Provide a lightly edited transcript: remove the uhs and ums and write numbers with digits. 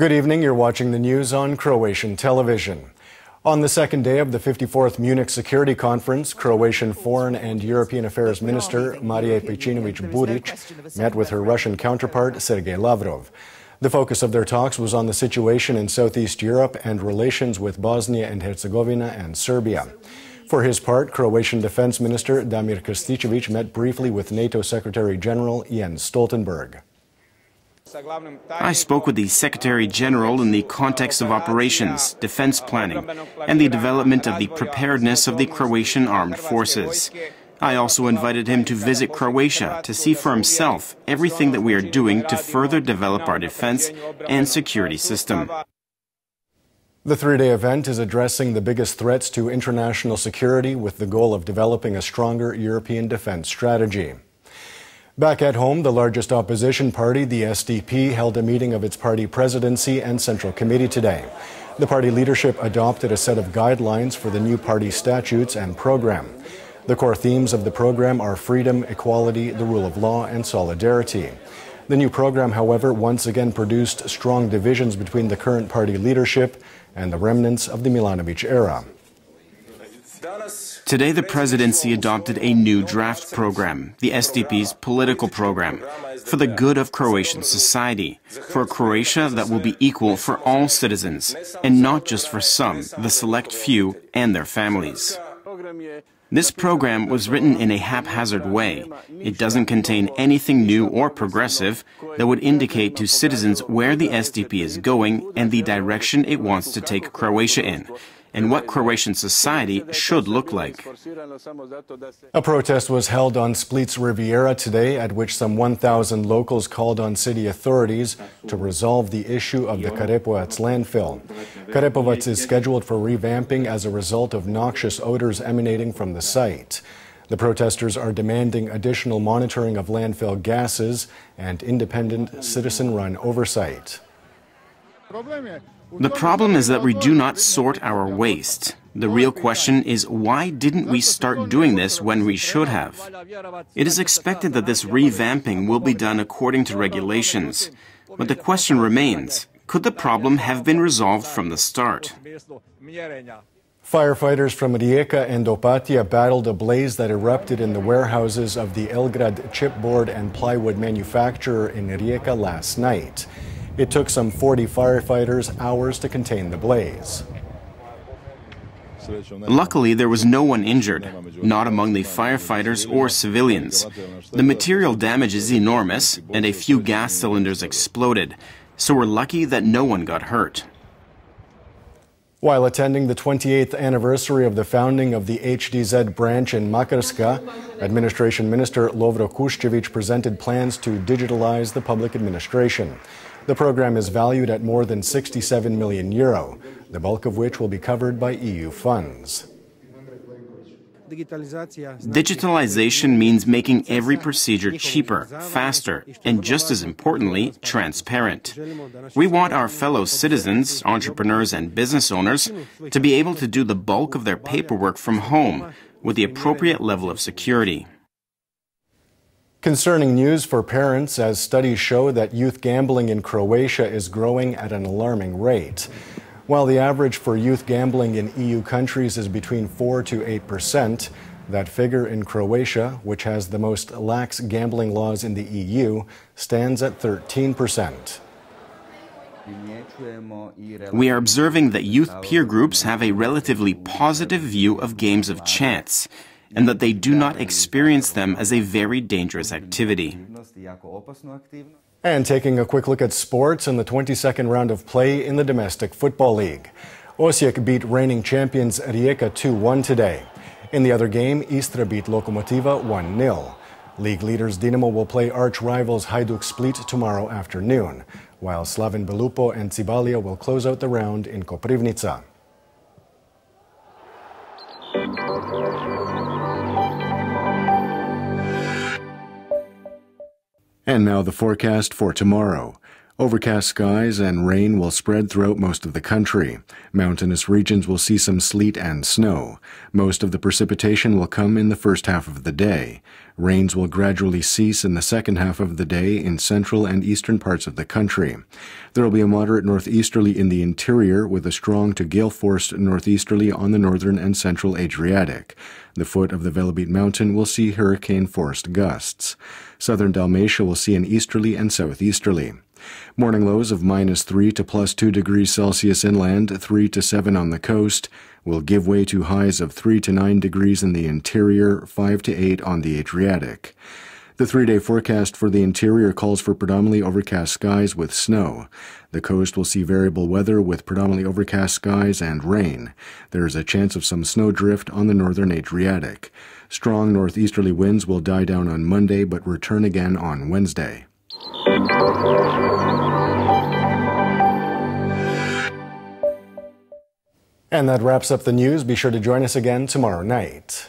Good evening. You're watching the news on Croatian television. On the second day of the 54th Munich Security Conference, Croatian Foreign and European Affairs Minister Marija Pejčinović-Burić met with her Russian counterpart Sergei Lavrov. The focus of their talks was on the situation in Southeast Europe and relations with Bosnia and Herzegovina and Serbia. For his part, Croatian Defense Minister Damir Krstičević met briefly with NATO Secretary General Jens Stoltenberg. I spoke with the Secretary General in the context of operations, defense planning, and the development of the preparedness of the Croatian armed forces. I also invited him to visit Croatia to see for himself everything that we are doing to further develop our defense and security system. The three-day event is addressing the biggest threats to international security with the goal of developing a stronger European defense strategy. Back at home, the largest opposition party, the SDP, held a meeting of its party presidency and central committee today. The party leadership adopted a set of guidelines for the new party statutes and program. The core themes of the program are freedom, equality, the rule of law, and solidarity. The new program, however, once again produced strong divisions between the current party leadership and the remnants of the Milanović era. Today, the presidency adopted a new draft program, the SDP's political program, for the good of Croatian society, for a Croatia that will be equal for all citizens, and not just for some, the select few, and their families. This program was written in a haphazard way. It doesn't contain anything new or progressive that would indicate to citizens where the SDP is going and the direction it wants to take Croatia in, and what Croatian society should look like. A protest was held on Split's Riviera today, at which some 1,000 locals called on city authorities to resolve the issue of the Karepovac landfill. Karepovac is scheduled for revamping as a result of noxious odors emanating from the site. The protesters are demanding additional monitoring of landfill gases and independent citizen-run oversight. The problem is that we do not sort our waste. The real question is, why didn't we start doing this when we should have? It is expected that this revamping will be done according to regulations. But the question remains, could the problem have been resolved from the start? Firefighters from Rijeka and Opatija battled a blaze that erupted in the warehouses of the Elgrad chipboard and plywood manufacturer in Rijeka last night. It took some 40 firefighters hours to contain the blaze. Luckily, there was no one injured, not among the firefighters or civilians. The material damage is enormous, and a few gas cylinders exploded, so we're lucky that no one got hurt. While attending the 28th anniversary of the founding of the HDZ branch in Makarska, Administration Minister Lovro Kuščević presented plans to digitalize the public administration. The program is valued at more than €67 million, the bulk of which will be covered by EU funds. Digitalization means making every procedure cheaper, faster, and just as importantly, transparent. We want our fellow citizens, entrepreneurs, and business owners to be able to do the bulk of their paperwork from home with the appropriate level of security. Concerning news for parents, as studies show that youth gambling in Croatia is growing at an alarming rate. While the average for youth gambling in EU countries is between 4 to 8%, that figure in Croatia, which has the most lax gambling laws in the EU, stands at 13%. We are observing that youth peer groups have a relatively positive view of games of chance, and that they do not experience them as a very dangerous activity. And taking a quick look at sports in the 22nd round of play in the Domestic Football League. Osijek beat reigning champions Rijeka 2-1 today. In the other game, Istra beat Lokomotiva 1-0. League leaders Dinamo will play arch-rivals Hajduk Split tomorrow afternoon, while Slaven Belupo and Cibalia will close out the round in Koprivnica. And now the forecast for tomorrow. Overcast skies and rain will spread throughout most of the country. Mountainous regions will see some sleet and snow. Most of the precipitation will come in the first half of the day. Rains will gradually cease in the second half of the day in central and eastern parts of the country. There will be a moderate northeasterly in the interior with a strong to gale-force northeasterly on the northern and central Adriatic. The foot of the Velebit Mountain will see hurricane-force gusts. Southern Dalmatia will see an easterly and southeasterly. Morning lows of -3 to +2 degrees Celsius inland, 3 to 7 on the coast, will give way to highs of 3 to 9 degrees in the interior, 5 to 8 on the Adriatic. The 3-day forecast for the interior calls for predominantly overcast skies with snow. The coast will see variable weather with predominantly overcast skies and rain. There is a chance of some snowdrift on the northern Adriatic. Strong northeasterly winds will die down on Monday but return again on Wednesday. And that wraps up the news. Be sure to join us again tomorrow night.